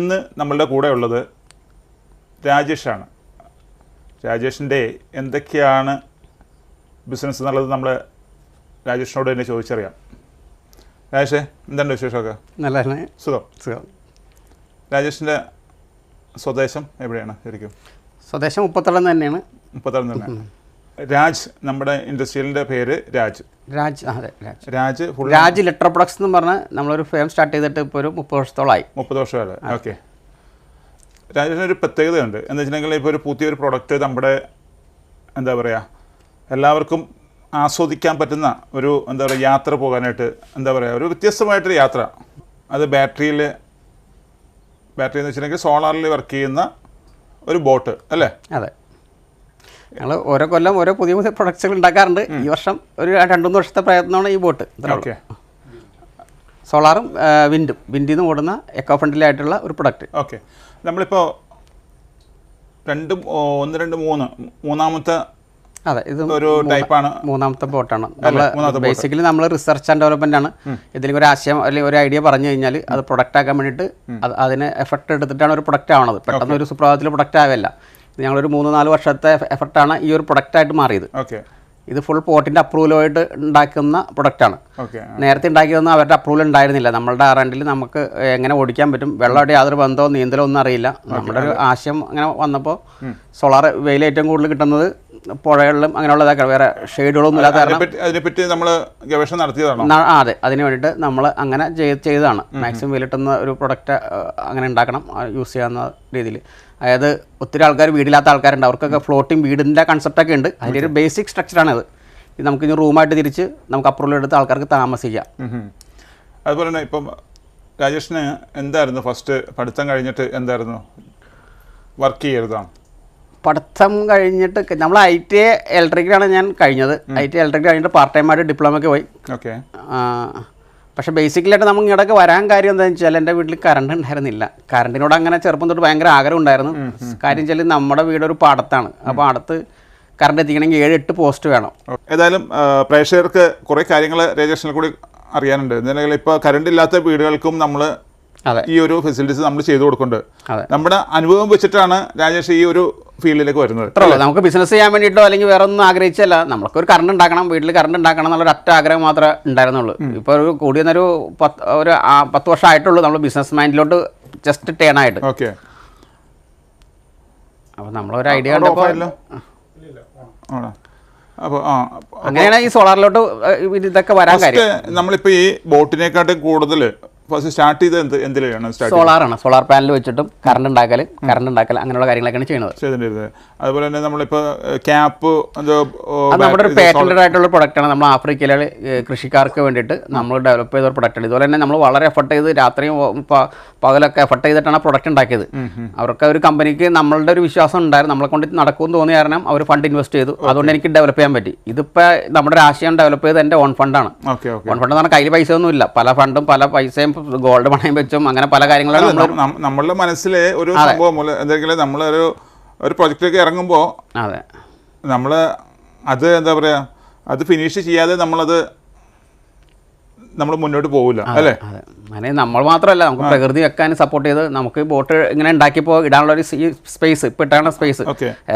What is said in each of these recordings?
ഇന്ന് നമ്മളുടെ കൂടെ ഉള്ളത് രാജേഷാണ്. രാജേഷിൻ്റെ എന്തൊക്കെയാണ് ബിസിനസ് എന്നുള്ളത് നമ്മൾ രാജേഷിനോട് തന്നെ ചോദിച്ചറിയാം. രാജേഷേ, എന്തുണ്ട് വിശേഷമൊക്കെ? നല്ല സുഖം. രാജേഷിൻ്റെ സ്വദേശം എവിടെയാണ് ശരിക്കും? സ്വദേശം മുപ്പത്തളം തന്നെയാണ്. മുപ്പത്തളം തന്നെ. രാജ്, നമ്മുടെ ഇൻഡസ്ട്രിയലിൻ്റെ പേര് രാജ്. അതെ, രാജ് ലെറ്റർ പ്രൊഡക്ട്സ് എന്ന് പറഞ്ഞാൽ നമ്മളൊരു ഫേം സ്റ്റാർട്ട് ചെയ്തിട്ട് ഇപ്പോൾ ഒരു 30 വർഷത്തോളമായി. 30 വർഷമായി. ഓക്കെ. രാജേഷിനൊരു പ്രത്യേകതയുണ്ട്. എന്ന് വെച്ചിട്ടുണ്ടെങ്കിൽ ഇപ്പോൾ ഒരു പുതിയൊരു പ്രൊഡക്റ്റ് നമ്മുടെ എന്താ പറയുക എല്ലാവർക്കും ആസ്വദിക്കാൻ പറ്റുന്ന ഒരു എന്താ പറയുക യാത്ര പോകാനായിട്ട് എന്താ പറയുക ഒരു വ്യത്യസ്തമായിട്ടൊരു യാത്ര. അത് ബാറ്ററിയിൽ എന്ന് വെച്ചിട്ടുണ്ടെങ്കിൽ സോളാറിൽ വർക്ക് ചെയ്യുന്ന ഒരു ബോട്ട് അല്ലേ? അതെ. ഞങ്ങൾ ഓരോ കൊല്ലം ഓരോ പുതിയ പ്രൊഡക്ട്സുകൾ ഉണ്ടാക്കാറുണ്ട്. ഈ വർഷം ഒരു 2-3 വർഷത്തെ പ്രയത്നമാണ് ഈ ബോട്ട്. ഓക്കെ. സോളാറും വിൻഡിൽ നിന്ന് ഓടുന്ന എക്കോ ഫ്രണ്ട്ലി ആയിട്ടുള്ള ഒരു പ്രൊഡക്റ്റ്. ഓക്കെ. നമ്മളിപ്പോൾ 2, 1, 2, 3 മൂന്നാമത്തെ അതെ ഇത് ഒരു ടൈപ്പാണ്. മൂന്നാമത്തെ ബോട്ടാണ്. ബേസിക്കലി നമ്മൾ റിസർച്ച് ആൻഡ് ഡെവലപ്മെന്റ് ആണ്. ഇതിലേക്ക് ഒരു ആശയം അല്ലെങ്കിൽ ഒരു ഐഡിയ പറഞ്ഞു കഴിഞ്ഞാൽ അത് പ്രൊഡക്റ്റ് ആക്കാൻ വേണ്ടിയിട്ട് അതിന് എഫർട്ട് എടുത്തിട്ടാണ് ഒരു പ്രൊഡക്റ്റ് ആവണത്. പെട്ടെന്ന് ഒരു സുപ്രഭാതത്തിൽ പ്രൊഡക്റ്റ് ആവില്ല. ഞങ്ങളൊരു 3-4 വർഷത്തെ എഫർട്ടാണ് ഈ ഒരു പ്രൊഡക്റ്റായിട്ട് മാറിയത്. ഓക്കെ. ഇത് ഫുൾ പോർട്ടിൻ്റെ അപ്രൂവലുമായിട്ട് ഉണ്ടാക്കുന്ന പ്രൊഡക്റ്റാണ്. നേരത്തെ ഉണ്ടാക്കിയതൊന്നും അവരുടെ അപ്രൂവൽ ഉണ്ടായിരുന്നില്ല. നമ്മളുടെ R&Dയിൽ നമുക്ക് എങ്ങനെ ഓടിക്കാൻ പറ്റും, വെള്ളമായിട്ട് യാതൊരു ബന്ധമോ നീന്തലോ ഒന്നും അറിയില്ല. നമ്മുടെ ഒരു ആശയം അങ്ങനെ വന്നപ്പോൾ സോളാർ വെയിൽ ഏറ്റവും കൂടുതൽ കിട്ടുന്നത് പുഴകളിലും അങ്ങനെയുള്ളതൊക്കെ വേറെ ഷെയ്ഡുകളൊന്നും ഇല്ലാത്ത അതിനെപ്പറ്റി നമ്മൾ ഗവേഷണം നടത്തിയതാണ്. അതെ, അതിന് വേണ്ടിയിട്ട് നമ്മൾ അങ്ങനെ ചെയ്തതാണ്. മാക്സിമം വെയിലിട്ടുന്ന ഒരു പ്രൊഡക്റ്റ് അങ്ങനെ ഉണ്ടാക്കണം, യൂസ് ചെയ്യാവുന്ന രീതിയിൽ. അതായത് ഒത്തിരി ആൾക്കാർ വീടില്ലാത്ത ആൾക്കാരുണ്ട്, അവർക്കൊക്കെ ഫ്ലോട്ടിംഗ് വീടിൻ്റെ കൺസെപ്റ്റൊക്കെ ഉണ്ട്. അതിൻ്റെ ഒരു ബേസിക് സ്ട്രക്ചറാണിത്. ഇത് നമുക്കിനി റൂമായിട്ട് തിരിച്ച് നമുക്ക് അപ്രൂവൽ എടുത്ത് ആൾക്കാർക്ക് താമസിക്കാം. അതുപോലെ തന്നെ ഇപ്പം രാജേഷിന് എന്തായിരുന്നു ഫസ്റ്റ് പഠിത്തം കഴിഞ്ഞിട്ട് എന്തായിരുന്നു വർക്ക് ചെയ്യരുതാണ്? പഠിത്തം കഴിഞ്ഞിട്ട് നമ്മൾ IT ഇലക്ട്രിക്കലാണ് ഞാൻ കഴിഞ്ഞത്. IT ഇലക്ട്രിക്കൽ കഴിഞ്ഞിട്ട് പാർട്ട് ടൈമായിട്ട് ഡിപ്ലോമയ്ക്ക് പോയി. ഓക്കെ. പക്ഷേ ബേസിക്കലായിട്ട് നമുക്ക് ഇങ്ങോട്ടൊക്കെ വരാൻ കാര്യം എന്താണെന്ന് വെച്ചാൽ എൻ്റെ വീട്ടിൽ കറണ്ട് ഉണ്ടായിരുന്നില്ല. കറണ്ടിനോട് അങ്ങനെ ചെറുപ്പം തൊട്ട് ഭയങ്കര ആഗ്രഹം ഉണ്ടായിരുന്നു. കാര്യം വെച്ചാൽ നമ്മുടെ വീടൊരു പാടത്താണ്. അപ്പോൾ അടുത്ത് കറണ്ട് എത്തിക്കണമെങ്കിൽ 7-8 പോസ്റ്റ് വേണം. ഏതായാലും പ്രേക്ഷകർക്ക് കുറേ കാര്യങ്ങൾ രാജേഷിനെ കൂടി അറിയാനുണ്ട്. എന്തായാലും ഇപ്പോൾ കറണ്ട് ഇല്ലാത്ത വീടുകൾക്കും നമ്മൾ ഈ ഒരു ഫെസിലിറ്റീസ് നമ്മൾ ചെയ്തു കൊടുക്കുന്നുണ്ട്. നമ്മുടെ അനുഭവം വെച്ചിട്ടാണ് രാജേഷ് ഈ ഒരു ഫീൽഡിലേക്ക് വരുന്നത്. നമുക്ക് ബിസിനസ് ചെയ്യാൻ വേണ്ടിയിട്ടോ അല്ലെങ്കിൽ വേറെ ഒന്നും ആഗ്രഹിച്ചല്ല. നമുക്കൊരു കറണ്ട് ഉണ്ടാക്കണം, വീട്ടിൽ കറണ്ട് ഉണ്ടാക്കണം എന്നുള്ള ഒറ്റ ആഗ്രഹം മാത്രമേ ഉണ്ടായിരുന്നുള്ളൂ. ഇപ്പോൾ ഒരു കൂടിയെന്നൊരു 10 വർഷമായിട്ടുള്ളൂ നമ്മൾ ബിസിനസ് മൈൻഡിലോട്ട് ജസ്റ്റ് ടേൺ ആയിട്ട്. ഓക്കെ. അപ്പോൾ നമ്മളൊരു ഐഡിയ കണ്ടപ്പോൾ അപ്പോൾ അങ്ങനെയാണ് ഈ സോളാറിലോട്ട് ഇതൊക്കെ വരാൻ കാര്യം. നമ്മളിപ്പോൾ ഈ ബോട്ടിനെക്കാട്ടും കൂടുതൽ ഫസ്റ്റ് സ്റ്റാർട്ട് ചെയ്ത് എന്തിലാണ്? സോളാറാണ്. സോളാർ പാനൽ വെച്ചിട്ടും കറണ്ട് ഉണ്ടാക്കൽ അങ്ങനെയുള്ള കാര്യങ്ങളൊക്കെയാണ് ചെയ്യുന്നത്. അതുപോലെ തന്നെ നമ്മളിപ്പോൾ ക്യാപ്പ് നമ്മുടെ ഒരു പേറ്റന്റഡ് ആയിട്ടുള്ള പ്രൊഡക്റ്റാണ്. നമ്മൾ ആഫ്രിക്കയിലെ കൃഷിക്കാർക്ക് വേണ്ടിയിട്ട് നമ്മൾ ഡെവലപ്പ് ചെയ്ത ഒരു പ്രൊഡക്റ്റാണ്. ഇതുപോലെ തന്നെ നമ്മൾ വളരെ എഫർട്ട് ചെയ്ത് രാത്രിയും പകലൊക്കെ എഫർട്ട് ചെയ്തിട്ടാണ് പ്രൊഡക്റ്റ് ഉണ്ടാക്കിയത്. അവർക്ക് ഒരു കമ്പനിക്ക് നമ്മളുടെ ഒരു വിശ്വാസം ഉണ്ടായിരുന്നു. നമ്മളെ കൊണ്ട് നടക്കുമെന്ന് തോന്നിയ കാരണം അവർ ഫണ്ട് ഇൻവെസ്റ്റ് ചെയ്തു. അതുകൊണ്ട് എനിക്ക് ഡെവലപ്പ് ചെയ്യാൻ പറ്റി. ഇതിപ്പോൾ നമ്മുടെ ഒരു ആശയം ഡെവലപ്പ് ചെയ്ത് എൻ്റെ ഓൺ ഫണ്ടാണ്. ഓൺ ഫണ്ട് എന്ന് പറഞ്ഞാൽ കയ്യിൽ പൈസ ഒന്നും ഇല്ല. പല ഫണ്ടും പല പൈസയും ഗോൾഡ് പണയം വെച്ചും അങ്ങനെ പല കാര്യങ്ങളും നമ്മളുടെ മനസ്സിലെ ഒരു സംഭവം എന്തെങ്കിലും നമ്മളൊരു പ്രൊജക്റ്റിലേക്ക് ഇറങ്ങുമ്പോൾ അതെ നമ്മൾ അത് എന്താ പറയുക അത് ഫിനിഷ് ചെയ്യാതെ നമ്മൾ മുന്നോട്ട് പോകില്ല അല്ലേ? അങ്ങനെ നമ്മൾ മാത്രമല്ല, നമുക്ക് പ്രകൃതി വെക്കാൻ സപ്പോർട്ട് ചെയ്ത് നമുക്ക് ബോട്ട് ഇങ്ങനെ ഉണ്ടാക്കിയപ്പോൾ ഇടാനുള്ള ഒരു സ്പേസ്, ഇപ്പോൾ ഇട്ടാനുള്ള സ്പേസ്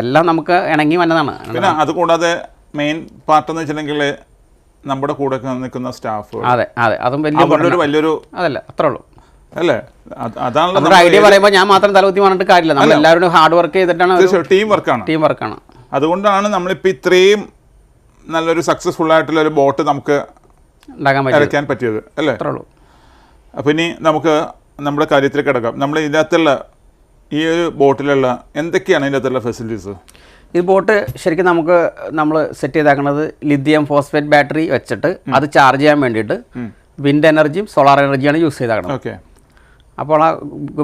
എല്ലാം നമുക്ക് ഇണങ്ങി വന്നതാണ്. പിന്നെ അതുകൂടാതെ മെയിൻ പാർട്ട് എന്ന് വെച്ചിട്ടുണ്ടെങ്കിൽ നമ്മുടെ കൂടെ നിൽക്കുന്ന സ്റ്റാഫ്. അതെ, അതും വലിയൊരു അതല്ല അത്രേ ഉള്ളൂ അല്ലേ? അതാണല്ലോ ഐഡിയ പറയുമ്പോൾ ഞാൻ മാത്രം തലകുത്തി പറഞ്ഞിട്ട് കാര്യമില്ല. നമ്മൾ എല്ലാവരും ഹാർഡ് വർക്ക് ചെയ്തിട്ടാണ്. ടീം വർക്കാണ്. അതുകൊണ്ടാണ് നമ്മളിപ്പോൾ ഇത്രയും നല്ലൊരു സക്സസ്ഫുൾ ആയിട്ടുള്ള ഒരു ബോട്ട് നമുക്ക് ഇറക്കാൻ പറ്റിയത് അല്ലേ? അത്രേ ഉള്ളൂ. അപ്പോൾ ഇനി നമുക്ക് നമ്മുടെ കാര്യത്തിൽ കിടക്കാം. നമ്മൾ ഇതിനകത്തുള്ള ഈ ഒരു ബോട്ടിലുള്ള എന്തൊക്കെയാണ് ഇതിൻ്റെ അകത്തുള്ള ഫെസിലിറ്റീസ്? ഈ ബോട്ട് ശരിക്കും നമ്മൾ സെറ്റ് ചെയ്തേക്കുന്നത് ലിഥിയം ഫോസ്ഫേറ്റ് ബാറ്ററി വെച്ചിട്ട് അത് ചാർജ് ചെയ്യാൻ വേണ്ടിയിട്ട് വിൻഡ് എനർജിയും സോളാർ എനർജിയാണ് യൂസ് ചെയ്തേക്കണം. ഓക്കെ. അപ്പോൾ ആ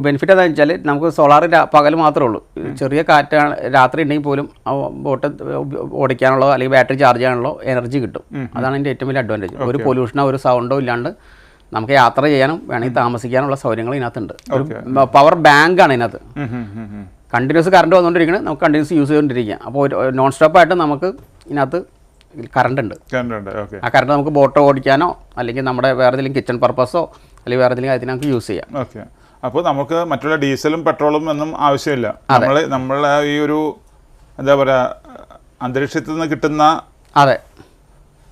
ബെനിഫിറ്റ് എന്താണെന്ന് വെച്ചാൽ നമുക്ക് സോളാർ പകൽ മാത്രമേ ഉള്ളൂ. ചെറിയ കാറ്റാണ് രാത്രി ഉണ്ടെങ്കിൽ പോലും ആ ബോട്ട് ഓടിക്കാനുള്ളോ അല്ലെങ്കിൽ ബാറ്ററി ചാർജ് ചെയ്യാനുള്ളോ എനർജി കിട്ടും. അതാണ് എൻ്റെ ഏറ്റവും വലിയ അഡ്വാൻറ്റേജ്. ഒരു പൊല്യൂഷനോ ഒരു സൗണ്ടോ ഇല്ലാണ്ട് നമുക്ക് യാത്ര ചെയ്യാനും വേണമെങ്കിൽ താമസിക്കാനുള്ള സൗകര്യങ്ങൾ ഇതിനകത്തുണ്ട്. ഒരു പവർ ബാങ്കാണ് ഇതിനകത്ത്. കണ്ടിന്യൂസ് കറണ്ട് വന്നുകൊണ്ടിരിക്കുന്നത്, നമുക്ക് കണ്ടിന്യൂസ് യൂസ് ചെയ്തുകൊണ്ടിരിക്കുക. അപ്പോൾ നോൺ സ്റ്റോപ്പായിട്ട് നമുക്ക് ഇതിനകത്ത് കറണ്ട് ഉണ്ട്. ആ കറണ്ട് നമുക്ക് ബോട്ട് ഓടിക്കാനോ അല്ലെങ്കിൽ നമ്മുടെ വേറെ ഏതെങ്കിലും കിച്ചൺ പർപ്പസോ അല്ലെങ്കിൽ വേറെ ഏതെങ്കിലും കാര്യത്തിന് നമുക്ക് യൂസ് ചെയ്യാം. ഓക്കെ. അപ്പോൾ നമുക്ക് മറ്റുള്ള ഡീസലും പെട്രോളും ഒന്നും ആവശ്യമില്ല. നമ്മളെ ഈ ഒരു എന്താ പറയുക അന്തരീക്ഷത്തിൽ നിന്ന് കിട്ടുന്ന അതെ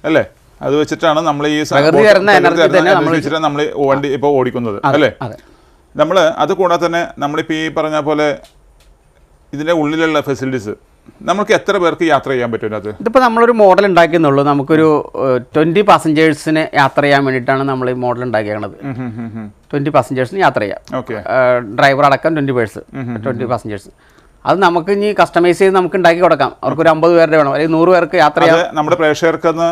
അല്ലേ അത് വെച്ചിട്ടാണ് നമ്മൾ ഈ വെച്ചിട്ടാണ് നമ്മൾ വണ്ടി ഇപ്പോൾ ഓടിക്കുന്നത് അല്ലേ. നമ്മൾ അത് കൂടാതെ തന്നെ നമ്മളിപ്പോൾ ഈ പറഞ്ഞ പോലെ ഇതിൻ്റെ ഉള്ളിലുള്ള ഫെസിലിറ്റീസ് നമുക്ക് എത്ര പേർക്ക് യാത്ര ചെയ്യാൻ പറ്റും? അത് ഇതിപ്പോൾ നമ്മളൊരു മോഡൽ ഉണ്ടാക്കിയെന്നുള്ളൂ. നമുക്കൊരു 20 പാസഞ്ചേഴ്സിന് യാത്ര ചെയ്യാൻ വേണ്ടിയിട്ടാണ് നമ്മൾ ഈ മോഡൽ ഉണ്ടാക്കിയത്. 20 പാസഞ്ചേഴ്സിന് യാത്ര ചെയ്യാം. ഡ്രൈവർ അടക്കം 20 പാസഞ്ചേഴ്സ്. അത് നമുക്ക് ഇനി കസ്റ്റമൈസ് ചെയ്ത് നമുക്ക് ഉണ്ടാക്കി കൊടുക്കാം. അവർക്കൊരു 50 പേരുടെ വേണം അല്ലെങ്കിൽ 100 പേർക്ക് യാത്ര ചെയ്യാം. നമ്മുടെ പ്രേക്ഷകർക്കൊന്ന്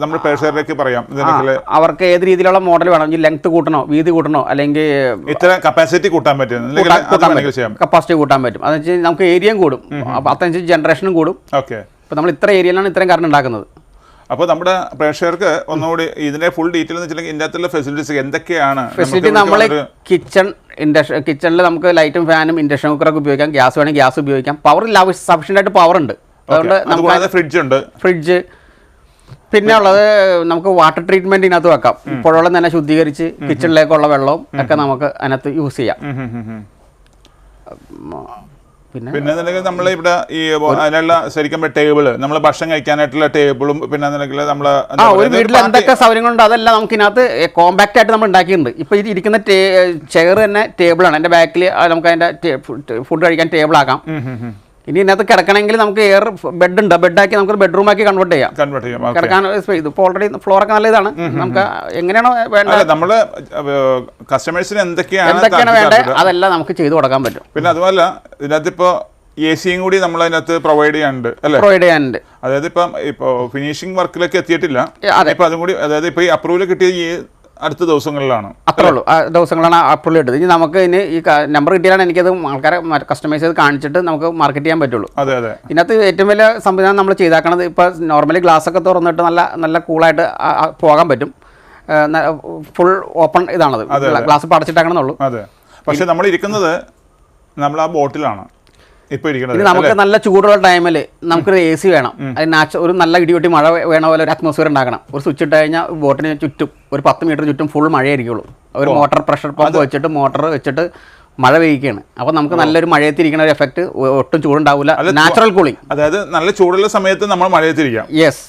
നമ്മുടെ പ്രേക്ഷകരിലേക്ക് പറയാം അവർക്ക് ഏത് രീതിയിലുള്ള മോഡൽ വേണം. ഈ ലെങ്ത് കൂട്ടണോ വീതി കൂട്ടണോ അല്ലെങ്കിൽ ഇത്ര കപ്പാസിറ്റി കൂട്ടാൻ പറ്റും, കപ്പാസിറ്റി കൂട്ടാൻ പറ്റും. അതെന്ന് വെച്ചാൽ നമുക്ക് ഏരിയയും കൂടും, അതനുസരിച്ച് ജനറേഷനും കൂടും. ഇപ്പോൾ നമ്മൾ ഇത്ര ഏരിയയിലാണ് ഇത്രയും കറണ്ട് ഉണ്ടാക്കുന്നത്. അപ്പോൾ നമ്മുടെ പ്രേക്ഷകർക്ക് ഒന്നുകൂടി ഇതിന്റെ ഫുൾ ഡീറ്റെയിൽ എന്ന് വെച്ചിട്ടുണ്ടെങ്കിൽ ഇതിൻ്റെ അകത്തുള്ള ഫെസിലിറ്റീസ് എന്തൊക്കെയാണ്? ഫെസിലിറ്റി നമ്മൾ കിച്ചണിൽ നമുക്ക് ലൈറ്റും ഫാനും ഇൻഡക്ഷൻ കുക്കറൊക്കെ ഉപയോഗിക്കാം. ഗ്യാസ് വേണമെങ്കിൽ ഗ്യാസ് ഉപയോഗിക്കാം. പവർ സഫീഷ്യൻ്റ് ആയിട്ട് പവർ ഉണ്ട്. അതുകൊണ്ട് നമുക്ക് ഫ്രിഡ്ജ് പിന്നെ ഉള്ളത് നമുക്ക് വാട്ടർ ട്രീറ്റ്മെന്റ് ഇതിനകത്ത് വെക്കാം. പുഴവെള്ളം തന്നെ ശുദ്ധീകരിച്ച് കിച്ചണിലേക്കുള്ള വെള്ളവും ഒക്കെ നമുക്ക് അതിനകത്ത് യൂസ് ചെയ്യാം. പിന്നെ നമ്മൾ ഇവിടെ ഈ അതിനുള്ള ശരിക്കും ടേബിള് നമ്മൾ ഭക്ഷണം കഴിക്കാനായിട്ടുള്ള ടേബിളും പിന്നെ നമ്മൾ ഒരു വീട്ടിൽ എന്തൊക്കെ സൗകര്യങ്ങളുണ്ട് അതെല്ലാം നമുക്ക് ഇതിനകത്ത് കോമ്പാക്റ്റ് ആയിട്ട് നമ്മൾ ഉണ്ടാക്കിയിട്ടുണ്ട്. ഇപ്പോൾ ഇത് ഇരിക്കുന്ന ചെയർ തന്നെ ടേബിളാണ്. എൻ്റെ ബാക്കിൽ നമുക്ക് അതിൻ്റെ ഫുഡ് കഴിക്കാൻ ടേബിൾ ആക്കാം. ഇനി ഇതിനകത്ത് കിടക്കണമെങ്കിൽ നമുക്ക് ബെഡ് ഉണ്ട്, ബെഡാക്കി നമുക്ക് ബെഡ്റൂം ആക്കി കൺവേർട്ട് ചെയ്യാം. കിടക്കാൻ ഇപ്പോൾ ഓൾറെഡി ഫ്ലോറൊക്കെ നല്ല ഇതാണ്. നമുക്ക് എങ്ങനെയാണോ വേണ്ടത് നമ്മള് കസ്റ്റമേഴ്സിന് എന്തൊക്കെയാണ് വേണ്ടത് അതെല്ലാം നമുക്ക് ചെയ്തു കൊടുക്കാൻ പറ്റും. പിന്നെ അതുമല്ല ഇതിനകത്ത് ഇപ്പോൾ AC കൂടി നമ്മൾ അതിനകത്ത് പ്രൊവൈഡ് ചെയ്യാനുണ്ട് അല്ലേ? അതായത് ഇപ്പോൾ ഫിനിഷിംഗ് വർക്കിലേക്ക് എത്തിയിട്ടില്ല. ഇപ്പം അതും കൂടി അതായത് ഇപ്പോൾ ഈ അപ്രൂവൽ കിട്ടിയ ഈ അടുത്ത ദിവസങ്ങളിലാണ്. അത്രേ ഉള്ളൂ, ആ ദിവസങ്ങളാണ് അപ്രൂവൽ കിട്ടുന്നത്. ഇനി നമുക്ക് ഇനി ഈ നമ്പർ കിട്ടിയാലാണ് എനിക്കത് ആൾക്കാരെ കസ്റ്റമൈസ് ചെയ്ത് കാണിച്ചിട്ട് നമുക്ക് മാർക്കറ്റ് ചെയ്യാൻ പറ്റുള്ളൂ. ഇതിനകത്ത് ഏറ്റവും വലിയ സംവിധാനം നമ്മൾ ചെയ്താക്കണത് ഇപ്പോൾ നോർമലി ഗ്ലാസ് ഒക്കെ തുറന്നിട്ട് നല്ല കൂളായിട്ട് പോകാൻ പറ്റും. ഫുൾ ഓപ്പൺ ഇതാണത്, ഗ്ലാസ് അടച്ചിട്ടാക്കണമെന്നുള്ളൂ. പക്ഷെ നമ്മൾ ഇരിക്കുന്നത് നമ്മൾ ആ ബോട്ടിലാണ് ഇപ്പോൾ ഇരിക്കുന്നത്. ഇനി നമുക്ക് നല്ല ചൂടുള്ള ടൈമിൽ നമുക്കൊരു AC വേണം. അതിന് ഒരു നല്ല ഇടിവെട്ടി മഴ വേണ പോലെ ഒരു അറ്റ്മോസ്ഫിയർ ഉണ്ടാക്കണം. ഒരു സ്വിച്ച് ഇട്ട് കഴിഞ്ഞാൽ ബോട്ടിന് ചുറ്റും ഒരു 10 മീറ്റർ ചുറ്റും ഫുൾ മഴയായിരിക്കുള്ളൂ. ഒരു മോട്ടർ പ്രഷർ പമ്പ് വെച്ചിട്ട് മോട്ടർ വെച്ചിട്ട് മഴ പെയ്യിക്കുകയാണ്. അപ്പോൾ നമുക്ക് നല്ലൊരു മഴയത്തിരിക്കുന്ന ഒരു എഫക്റ്റ്, ഒട്ടും ചൂടുണ്ടാവില്ല, നാച്ചുറൽ കൂളിംഗ്. അതായത് നല്ല ചൂടുള്ള സമയത്ത് നമ്മൾ മഴയത്തിരിക്കാം. യെസ്,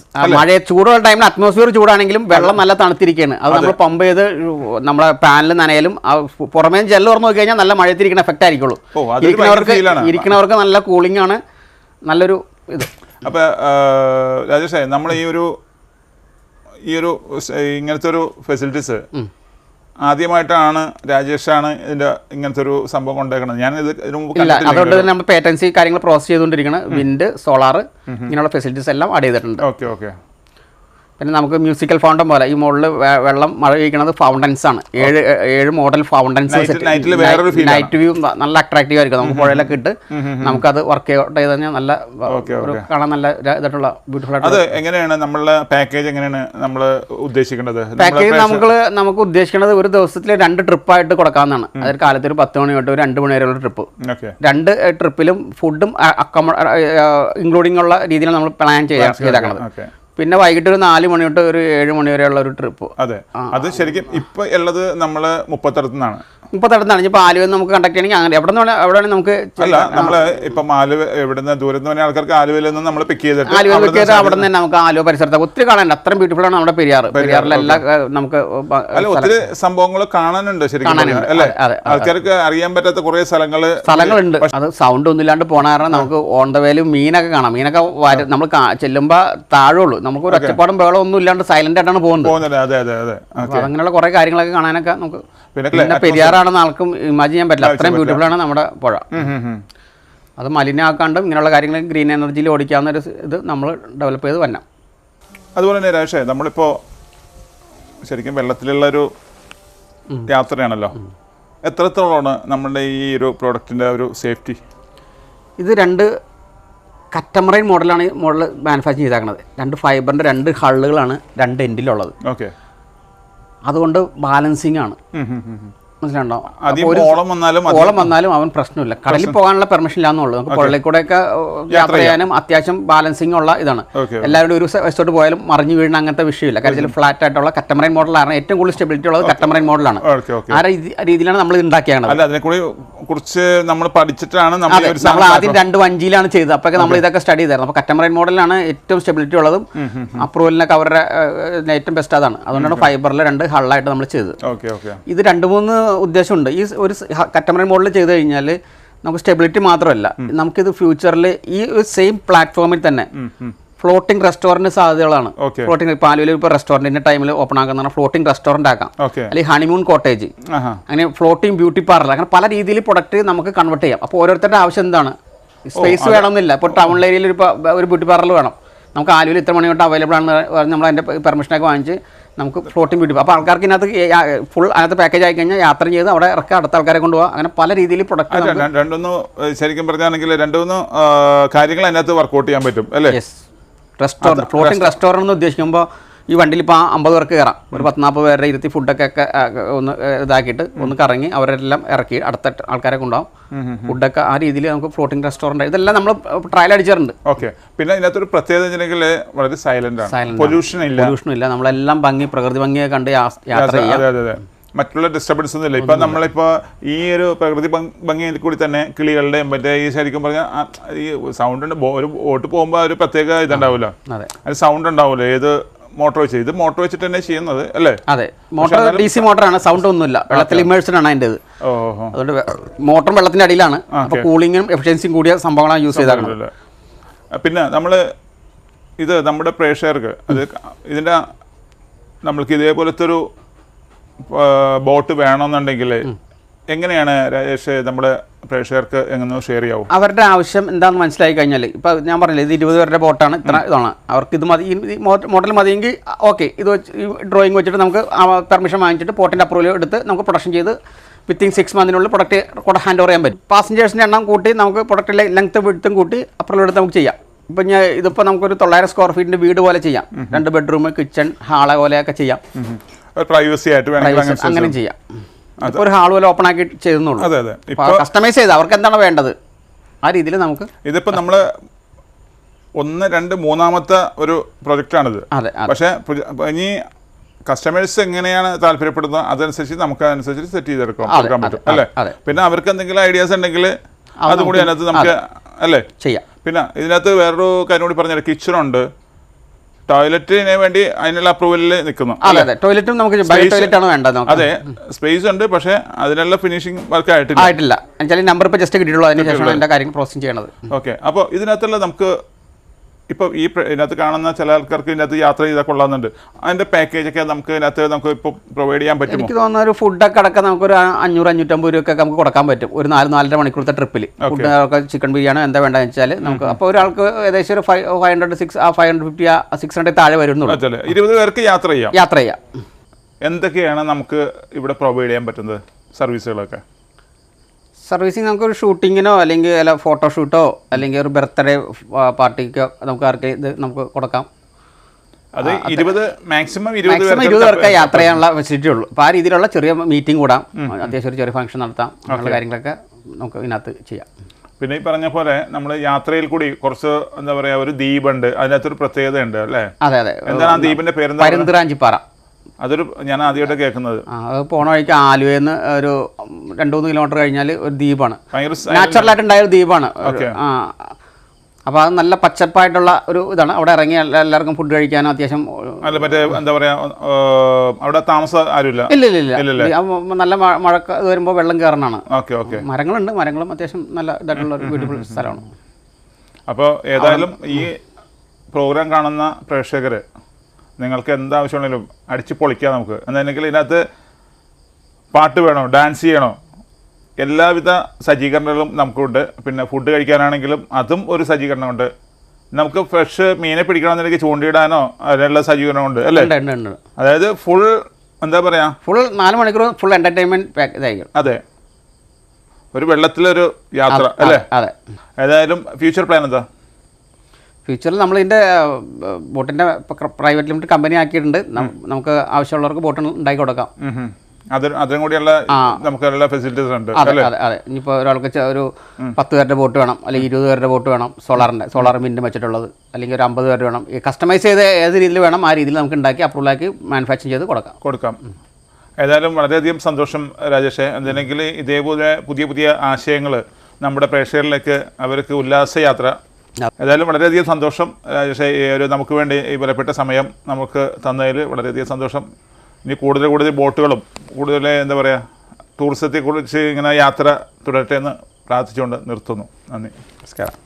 ചൂടുള്ള ടൈമിൽ അറ്റ്മോസ്ഫിയർ ചൂടാണെങ്കിലും വെള്ളം നല്ല തണുത്തിരിക്കുകയാണ്. അത് നമ്മൾ പമ്പ് ചെയ്ത് നമ്മളെ പാനിൽ നനയാലും പുറമേ ജെല്ല് തുറന്നു നോക്കി കഴിഞ്ഞാൽ നല്ല മഴയത്തിരിക്കുന്ന എഫക്റ്റ് ആയിരിക്കുള്ളൂ. ഇരിക്കുന്നവർക്ക് നല്ല കൂളിംഗ് ആണ്, നല്ലൊരു ഇത്. അപ്പോൾ രാജേഷേ, നമ്മൾ ഈ ഒരു ഇങ്ങനത്തെ ഒരു ഫെസിലിറ്റീസ് ആദ്യമായിട്ടാണ് രാജേഷാണ് ഇതിന്റെ ഇങ്ങനത്തെ ഒരു സംഭവം കൊണ്ടേക്കണത്. ഞാൻ ഇത് അതുകൊണ്ട് തന്നെ നമ്മൾ പേറ്റൻസി കാര്യങ്ങൾ പ്രോസസ് ചെയ്തുകൊണ്ടിരിക്കണം. വിൻഡ്, സോളാർ ഇങ്ങനെയുള്ള ഫെസിലിറ്റീസ് എല്ലാം ആഡ് ചെയ്തിട്ടുണ്ട്. ഓക്കെ. പിന്നെ നമുക്ക് മ്യൂസിക്കൽ ഫൗണ്ടൻ പോലെ ഈ മുകളിൽ വെള്ളം മഴ പെയ്ക്കുന്നത് ഫൗണ്ടൻസ് ആണ്. 7 മോഡൽ ഫൗണ്ടൻസ്. നൈറ്റ് വ്യൂ നല്ല അട്രാക്റ്റീവ് ആയിരിക്കും. നമുക്ക് പുഴയിലൊക്കെ ഇട്ട് നമുക്കത് വർക്ക് ഔട്ട് ചെയ്ത് കഴിഞ്ഞാൽ നല്ല കാണാൻ നല്ല ഇതായിട്ടുള്ള ബ്യൂട്ടിഫുൾ ആയിട്ട്. അത് എങ്ങനെയാണ് നമ്മളുടെ പാക്കേജ് എങ്ങനെയാണ് നമ്മൾ ഉദ്ദേശിക്കുന്നത്? പാക്കേജ് നമുക്ക് ഉദ്ദേശിക്കുന്നത് ഒരു ദിവസത്തിൽ 2 ട്രിപ്പായിട്ട് കൊടുക്കാവുന്നതാണ്. അതായത് കാലത്ത് ഒരു 10 മണി തൊട്ട് ഒരു 2 മണി വരെയുള്ള ട്രിപ്പ്. 2 ട്രിപ്പിലും ഫുഡും ഇൻക്ലൂഡിംഗ് ഉള്ള രീതിയിലാണ് നമ്മൾ പ്ലാൻ ചെയ്തേക്കുന്നത്. പിന്നെ വൈകിട്ട് ഒരു 4 മണി തൊട്ട് ഒരു 7 മണി വരെയുള്ള ഒരു ട്രിപ്പ്. അത് ശരിക്കും ഇപ്പൊ ഉള്ളത് നമ്മള് മുപ്പത്തടത്തുനിന്നാണ്. ഇപ്പൊ ആലുവയിൽ നമുക്ക് കണ്ടക്ട് ചെയ്യണമെങ്കിൽ അങ്ങനെ എവിടെയാണ് നമുക്ക് അല്ല, നമ്മള് ഇപ്പൊ ആലുവ എവിടുന്ന് ദൂരത്ത് തന്നെ ആൾക്കാർക്ക് ആലുവയിൽ നിന്ന് നമ്മൾ പിക്ക് ചെയ്തിട്ട് അവിടെ നിന്ന് നമുക്ക് ആലുവ പരിസരത്ത് ഒത്തിരി കാണാനുണ്ട്. അത്രയും ബ്യൂട്ടിഫുൾ ആണ് നമ്മുടെ പെരിയാറിലെല്ലാം നമുക്ക് ഒത്തിരി സംഭവങ്ങൾ കാണാനുണ്ട് ശരിക്കും അല്ലേ? ആൾക്കാർക്ക് അറിയാൻ പറ്റാത്ത കുറെ സ്ഥലങ്ങളുണ്ട്. അത് സൗണ്ട് ഒന്നും ഇല്ലാണ്ട് പോണ കാരണം നമുക്ക് ഓൺ ദ വേയിൽ മീനൊക്കെ കാണാം. മീനൊക്കെ നമ്മൾ ചെല്ലുമ്പോ താഴെയുള്ളൂ. നമുക്ക് ഒരു ഒച്ചപ്പാടും ബഹളം ഒന്നും ഇല്ലാണ്ട് സൈലന്റ് ആയിട്ടാണ് പോകുന്നത്. അങ്ങനെയുള്ള കുറെ കാര്യങ്ങളൊക്കെ കാണാനൊക്കെ നമുക്ക്. പിന്നെ പെരിയാറാണെന്ന് ആൾക്കും ഇമാജിൻ ചെയ്യാൻ പറ്റില്ല, അത്രയും ബ്യൂട്ടിഫുൾ ആണ് നമ്മുടെ പുഴ. അത് മലിനമാക്കാണ്ടും ഇങ്ങനെയുള്ള കാര്യങ്ങൾ ഗ്രീൻ എനർജിയിൽ ഓടിക്കാവുന്ന ഒരു ഇത് നമ്മൾ ഡെവലപ്പ് ചെയ്ത് വരണം. അതുപോലെ തന്നെ രാജേഷേ, നമ്മളിപ്പോൾ ശരിക്കും വെള്ളത്തിലുള്ളൊരു യാത്രയാണല്ലോ. എത്രത്തോളമാണ് നമ്മളുടെ ഈ ഒരു പ്രോഡക്റ്റിൻ്റെ ഒരു സേഫ്റ്റി? ഇത് 2 കറ്റമറൈൻ മോഡൽ മാനുഫാക്ചർ ചെയ്തേക്കുന്നത്. 2 ഫൈബറിൻ്റെ 2 ഹള്ളുകളാണ് 2 എൻഡിലുള്ളത്. അതുകൊണ്ട് ബാലൻസിങ് ആണ്. മനസ്സിലുണ്ടോ? ഓളം വന്നാലും അവൻ പ്രശ്നമില്ല. കടലിൽ പോകാനുള്ള പെർമിഷൻ ഇല്ലാന്നുള്ളൂ. നമുക്ക് പുഴയിൽ കൂടെ ഒക്കെ യാത്ര ചെയ്യാനും അത്യാവശ്യം ബാലൻസിങ് ഉള്ള ഇതാണ്. എല്ലാവരും ഒരു വശത്തോട്ട് പോയാലും മറിഞ്ഞു വീഴുന്ന അങ്ങനത്തെ വിഷയമില്ല. കാരണം ഫ്ലാറ്റ് ആയിട്ടുള്ള കറ്റമറൈൻ മോഡലാണ് ഏറ്റവും കൂടുതൽ സ്റ്റെബിലിറ്റി ഉള്ളത്. കറ്റമറൈൻ മോഡലാണ്. ആ രീതിയിലാണ് നമ്മൾ ഇത് ഉണ്ടാക്കിയത്. കുറിച്ച് നമ്മൾ പഠിച്ചിട്ടാണ് നമ്മൾ ആദ്യം 2 വഞ്ചിയിലാണ് ചെയ്തത്. അപ്പൊക്കെ നമ്മൾ ഇതൊക്കെ സ്റ്റഡി ചെയ്തായിരുന്നു. അപ്പൊ കറ്റമറൈൻ മോഡലാണ് ഏറ്റവും സ്റ്റെബിലിറ്റി ഉള്ളതും അപ്രൂവലിനൊക്കെ അവരുടെ ഏറ്റവും ബെസ്റ്റ് അതാണ്. അതുകൊണ്ടാണ് ഫൈബറിൽ 2 ഹള്ളായിട്ട് നമ്മൾ ചെയ്തത്. ഇത് 2-3 ഉദ്ദേശമുണ്ട്. ഈ ഒരു കറ്റമറൈൻ മോഡൽ ചെയ്ത് കഴിഞ്ഞാൽ നമുക്ക് സ്റ്റെബിലിറ്റി മാത്രമല്ല, നമുക്കിത് ഫ്യൂച്ചറിൽ ഈ ഒരു സെയിം പ്ലാറ്റ്ഫോമിൽ തന്നെ ഫ്ലോട്ടിംഗ് റെസ്റ്റോറൻറ്റ് സാധ്യതകളാണ്. ഫ്ലോട്ടിംഗ് പാലുവിൽ ഇപ്പോൾ റെസ്റ്റോറൻറ്റിന്റെ ടൈമിൽ ഓപ്പൺ ആക്കുന്ന ഫ്ലോട്ടിംഗ് റെസ്റ്റോറൻറ്റ് ആക്കാം, അല്ലെങ്കിൽ ഹണിമൂൺ കോട്ടേജ്, അങ്ങനെ ഫ്ലോട്ടിംഗ് ബ്യൂട്ടി പാർലർ, അങ്ങനെ പല രീതിയിൽ പ്രൊഡക്റ്റ് നമുക്ക് കൺവേർട്ട് ചെയ്യാം. അപ്പോൾ ഓരോരുത്തരുടെ ആവശ്യം എന്താണ്? സ്പേസ് വേണമെന്നില്ല. ഇപ്പോൾ ടൗൺ ഏരിയയിൽ ഒരു ബ്യൂട്ടി പാർലർ വേണം, നമുക്ക് ആലുവിൽ ഇത്ര മണി തൊട്ട് അവൈലബിൾ ആണെന്ന് നമ്മൾ അതിൻ്റെ പെർമിഷനൊക്കെ വാങ്ങിച്ച് നമുക്ക് ഫ്ലോട്ടിംഗ് ബ്യൂട്ടി. അപ്പോൾ ആൾക്കാർക്ക് ഇതിനകത്ത് ഫുൾ അതിനകത്ത് പാക്കേജ് ആയി കഴിഞ്ഞാൽ യാത്ര ചെയ്ത് അവിടെ ഇറക്കുക, അടുത്ത ആൾക്കാരെ കൊണ്ടുപോകുക, അങ്ങനെ പല രീതിയിൽ പ്രൊഡക്റ്റ്. രണ്ടൊന്ന് ശരിക്കും പറഞ്ഞാണെങ്കിൽ 2-3 കാര്യങ്ങൾ അതിനകത്ത് വർക്കൗട്ട് ചെയ്യാൻ പറ്റും അല്ലേ? റെസ്റ്റോറൻറ്റ്, ഫ്ലോട്ടിംഗ് റെസ്റ്റോറൻറ്റ് എന്ന് ഉദ്ദേശിക്കുമ്പോൾ ഈ വണ്ടിയിൽ ഇപ്പോൾ 50 പേർക്ക് കയറാം. ഒരു 10-40 പേരുടെ ഇരുത്തി ഫുഡൊക്കെ ഒന്ന് ഇതാക്കിയിട്ട് ഒന്ന് കറങ്ങി അവരെല്ലാം ഇറക്കി അടുത്ത ആൾക്കാരെ കൊണ്ടുപോകും. ഫുഡൊക്കെ ആ രീതിയിൽ നമുക്ക് ഫ്ലോട്ടിംഗ് റെസ്റ്റോറൻറ്റ് ഇതെല്ലാം നമ്മൾ ട്രയൽ അടിച്ചിട്ടുണ്ട്. ഓക്കെ. പിന്നെ ഇതിനകത്തൊരു പ്രത്യേകത വളരെ സൈലന്റ് ആണ്, പൊല്യൂഷൻ ഇല്ല. നമ്മളെല്ലാം പ്രകൃതി ഭംഗിയെ കണ്ട് യാത്ര ചെയ്യാം. മറ്റുള്ള ഡിസ്റ്റർബൻസ് ഒന്നും ഇല്ല. ഇപ്പം നമ്മളിപ്പോൾ ഈ ഒരു പ്രകൃതി ഭംഗിയിൽ കൂടി തന്നെ കിളികളുടെയും മറ്റേ ഈ ശരിക്കും പറഞ്ഞാൽ ഈ സൗണ്ട് ഉണ്ട്. ഒരു ബോട്ട് പോകുമ്പോൾ ഒരു പ്രത്യേക ഇതുണ്ടാവില്ല, അത് സൗണ്ട് ഉണ്ടാവില്ല. ഏത് മോട്ടോർ വെച്ച്, ഇത് മോട്ടോർ വെച്ചിട്ട് തന്നെ ചെയ്യുന്നത് അല്ലേ? അതെ, മോട്ടോർ DC മോട്ടറാണ്, സൗണ്ട് ഒന്നുമില്ല. വെള്ളത്തിൽ ഇമേഴ്സ്ഡ് ആണ് അതിൻ്റെ. അതുകൊണ്ട് മോട്ടറും വെള്ളത്തിൻ്റെ അടിയിലാണ്. അപ്പോൾ കൂളിങ്ങും എഫിഷ്യൻസിയും കൂടിയ സംഭവങ്ങളാണ് യൂസ് ചെയ്താൽ. പിന്നെ നമ്മൾ ഇത് നമ്മുടെ പ്രേക്ഷകർക്ക് അത് ഇതിൻ്റെ നമ്മൾക്ക് ഇതേപോലത്തെ ഒരു ബോട്ട് വേണമെന്നുണ്ടെങ്കിൽ എങ്ങനെയാണ് രാജേഷ് നമ്മുടെ പ്രേക്ഷകർക്ക് എങ്ങനെ ഷെയർ ചെയ്യാവും? അവരുടെ ആവശ്യം എന്താണെന്ന് മനസ്സിലായി കഴിഞ്ഞാൽ, ഇപ്പോൾ ഞാൻ പറഞ്ഞില്ല ഇത് 20 പേരുടെ ബോട്ടാണ്, ഇത്ര ഇതാണ്, അവർക്ക് ഇത് മതി, ഈ മോഡൽ മതിയെങ്കിൽ ഓക്കെ, ഇത് ഈ ഡ്രോയിങ് വെച്ചിട്ട് നമുക്ക് പെർമിഷൻ വാങ്ങിച്ചിട്ട് പോർട്ടിൻ്റെ അപ്രൂവൽ എടുത്ത് നമുക്ക് പ്രൊഡക്ഷൻ ചെയ്ത് വിത്തിൻ 6 മന്തിനുള്ളിൽ പ്രൊഡക്റ്റ് ഹാൻഡ് ഓവർ ചെയ്യാൻ പറ്റും. പാസഞ്ചേഴ്സിൻ്റെ എണ്ണം കൂട്ടി നമുക്ക് പ്രൊഡക്റ്റിലെ ലെങ്ത്തും വിഡ്ത്തും കൂട്ടി അപ്രൂവൽ എടുത്ത് നമുക്ക് ചെയ്യാം. ഇപ്പം ഇതിപ്പോൾ നമുക്കൊരു 900 സ്ക്വയർ ഫീറ്റിൻ്റെ വീട് പോലെ ചെയ്യാം. 2 ബെഡ്റൂം, കിച്ചൺ, ഹാള് പോലെയൊക്കെ ചെയ്യാം. പ്രൈവസി ആയിട്ട് അങ്ങനെ ചെയ്യാം. ഒരു ഹാൾ പോലെ ഓപ്പൺ ആക്കി ചെയ്യുന്നുള്ളൂ. കസ്റ്റമൈസ് ചെയ്ത് അവർക്ക് എന്താണ് വേണ്ടത് ആ രീതിയിൽ നമുക്ക്. ഇതിപ്പോൾ നമ്മൾ 1, 2, 3ാമത്തെ ഒരു പ്രൊജക്റ്റാണിത്. പക്ഷേ ഇനി കസ്റ്റമേഴ്സ് എങ്ങനെയാണ് താല്പര്യപ്പെടുന്നത് അതനുസരിച്ച് നമുക്ക് അതനുസരിച്ച് സെറ്റ് ചെയ്തെടുക്കാൻ പറ്റും അല്ലേ? പിന്നെ അവർക്ക് എന്തെങ്കിലും ഐഡിയാസ് ഉണ്ടെങ്കിൽ അതും കൂടി അതിനകത്ത് നമുക്ക് അല്ലേ ചെയ്യാം. പിന്നെ ഇതിനകത്ത് വേറൊരു കാര്യം കൂടി പറഞ്ഞാൽ കിച്ചണുണ്ട്, ടോയ്ലറ്റിന് വേണ്ടി അതിനുള്ള അപ്രൂവലിൽ നിൽക്കുന്നു. ടോയ്ലറ്റും നമുക്ക് വേണ്ടത്. അതെ, സ്പേസ് ഉണ്ട്, പക്ഷേ അതിനുള്ള ഫിനിഷിംഗ് വർക്ക് ആയിട്ടില്ല. നമ്പർ ഇപ്പോൾ ജസ്റ്റ് കിട്ടിയിട്ടുള്ളൂ, അതിന് ശേഷം അതിൻ്റെ കാര്യം പ്രോസസ് ചെയ്യണത്. ഓക്കെ. അപ്പോൾ ഇതിനകത്തുള്ള നമുക്ക് ഇപ്പോൾ ഇതിനകത്ത് കാണുന്ന ചില ആൾക്കാർക്ക് ഇതിനകത്ത് യാത്ര ചെയ്താൽ കൊള്ളാമെന്നുണ്ട്. അതിൻ്റെ പാക്കേജൊക്കെ നമുക്ക് ഇപ്പോൾ പ്രൊവൈഡ് ചെയ്യാൻ പറ്റും. എനിക്ക് തോന്നുന്ന ഒരു ഫുഡൊക്കെ അടക്കം നമുക്കൊരു 500-550 രൂപയൊക്കെ നമുക്ക് കൊടുക്കാൻ പറ്റും ഒരു 4-4.5 മണിക്കൂറത്തെ ട്രിപ്പിൽ. ഫുഡ് ചിക്കൻ ബിരിയാണി എന്താ വേണ്ടതെന്ന് വെച്ചാൽ നമുക്ക് അപ്പോൾ ഒരാൾക്ക് ഏകദേശം ഒരു 550-600 താഴെ വരുന്നുള്ളൂ. 20 പേർക്ക് യാത്ര ചെയ്യാം. എന്തൊക്കെയാണ് നമുക്ക് ഇവിടെ പ്രൊവൈഡ് ചെയ്യാൻ പറ്റുന്നത് സർവീസുകളൊക്കെ? സർവീസിങ് നമുക്കൊരു ഷൂട്ടിങ്ങിനോ അല്ലെങ്കിൽ ഫോട്ടോഷൂട്ടോ അല്ലെങ്കിൽ ഒരു ബർത്ത്ഡേ പാർട്ടിക്കോ നമുക്ക് ആർക്ക് ഇത് നമുക്ക് കൊടുക്കാം. അത് 20 മാക്സിമം 20 പേർക്ക് യാത്ര ചെയ്യാനുള്ള ഫെസിലിറ്റി ഉള്ളൂ. അപ്പോൾ ആ രീതിയിലുള്ള ചെറിയ മീറ്റിംഗ് കൂടാം, അത്യാവശ്യം ഒരു ചെറിയ ഫംഗ്ഷൻ നടത്താം, അങ്ങനെയുള്ള കാര്യങ്ങളൊക്കെ നമുക്ക് ഇതിനകത്ത് ചെയ്യാം. പിന്നെ ഈ പറഞ്ഞ പോലെ നമ്മൾ യാത്രയിൽ കൂടി കുറച്ച് എന്താ പറയുക ഒരു ദ്വീപുണ്ട്, അതിനകത്തൊരു പ്രത്യേകത ഉണ്ട് അല്ലേ? അതെ. എന്താണ് ആ ദ്വീപിന്റെ പേര്? പരുന്തിറാഞ്ചിപ്പാറ. അതൊരു ഞാൻ ആദ്യമായിട്ട് കേൾക്കുന്നത്. അത് പോണ വഴിക്ക് ആലുവയിൽ നിന്ന് ഒരു 2-3 കിലോമീറ്റർ കഴിഞ്ഞാൽ ഒരു ദ്വീപാണ്, നാച്ചുറലായിട്ട് ഉണ്ടായ ഒരു ദ്വീപാണ്. അപ്പോൾ അത് നല്ല പച്ചപ്പായിട്ടുള്ള ഒരു ഇതാണ്. അവിടെ ഇറങ്ങി എല്ലാവർക്കും ഫുഡ് കഴിക്കാനും അത്യാവശ്യം മറ്റേ എന്താ പറയാ അവിടെ താമസം ആരുമില്ല. ഇല്ല. നല്ല മഴ വരുമ്പോൾ വെള്ളം കയറണാണ്. മരങ്ങളുണ്ട്, മരങ്ങളും അത്യാവശ്യം നല്ല ഇതായിട്ടുള്ള ഒരു ബ്യൂട്ടിഫുൾ സ്ഥലമാണ്. അപ്പോൾ ഏതായാലും ഈ പ്രോഗ്രാം കാണുന്ന പ്രേക്ഷകർ നിങ്ങൾക്ക് എന്താവശ്യമാണെങ്കിലും അടിച്ച് പൊളിക്കാം നമുക്ക്. എന്താണെങ്കിൽ ഇതിനകത്ത് പാട്ട് വേണോ, ഡാൻസ് ചെയ്യണോ, എല്ലാവിധ സജ്ജീകരണങ്ങളും നമുക്കുണ്ട്. പിന്നെ ഫുഡ് കഴിക്കാനാണെങ്കിലും അതും ഒരു സജ്ജീകരണമുണ്ട്. നമുക്ക് ഫ്രഷ് മീനെ പിടിക്കണമെന്നുണ്ടെങ്കിൽ ചൂണ്ടിയിടാനോ അതിനുള്ള സജ്ജീകരണമുണ്ട് അല്ലേ? അതായത് ഫുൾ എന്താ പറയുക, ഫുൾ 4 മണിക്കൂർ ഫുൾ എൻ്റർടൈൻമെൻറ്റ് ഇതായിരിക്കും. അതെ, ഒരു വെള്ളത്തിലൊരു യാത്ര അല്ലേ? അതെ. ഏതായാലും ഫ്യൂച്ചർ പ്ലാൻ എന്താ? ഫ്യൂച്ചറിൽ നമ്മളിതിൻ്റെ ബോട്ടിൻ്റെ പ്രൈവറ്റ് ലിമിറ്റഡ് കമ്പനി ആക്കിയിട്ടുണ്ട്. നമുക്ക് ആവശ്യമുള്ളവർക്ക് ബോട്ട് ഉണ്ടാക്കി കൊടുക്കാം. അതിനും കൂടിയുള്ള നമുക്ക് എല്ലാ ഫെസിലിറ്റീസ് ഉണ്ട്. അതെ അതെ അതെ. ഇനിയിപ്പോൾ ഒരാൾക്ക് ഒരു 10 പേരുടെ ബോട്ട് വേണം, അല്ലെങ്കിൽ 20 പേരുടെ ബോട്ട് വേണം, സോളാർ വിൻഡ് വെച്ചിട്ടുള്ളത്, അല്ലെങ്കിൽ ഒരു 50 പേര് വേണം, ഈ കസ്റ്റമൈസ് ചെയ്ത് ഏത് രീതിയിൽ വേണം ആ രീതിയിൽ നമുക്ക് ഉണ്ടാക്കി അപ്രൂവലാക്കി മാനുഫാക്ചർ ചെയ്ത് കൊടുക്കാം. ഏതായാലും വളരെയധികം സന്തോഷം രാജേഷേ. എന്തെങ്കിൽ ഇതേപോലെ പുതിയ പുതിയ ആശയങ്ങൾ നമ്മുടെ പ്രേക്ഷകരിലേക്ക് അവർക്ക് ഉല്ലാസയാത്ര. ഏതായാലും വളരെയധികം സന്തോഷം രാജേഷേ, നമുക്ക് വേണ്ടി ഈ വിലപ്പെട്ട സമയം നമുക്ക് തന്നതിൽ വളരെയധികം സന്തോഷം. ഇനി കൂടുതൽ ബോട്ടുകളും കൂടുതൽ എന്താ പറയുക ടൂറിസത്തെക്കുറിച്ച് ഇങ്ങനെ യാത്ര തുടരട്ടെ എന്ന് പ്രാർത്ഥിച്ചുകൊണ്ട് നിർത്തുന്നു. നന്ദി, നമസ്കാരം.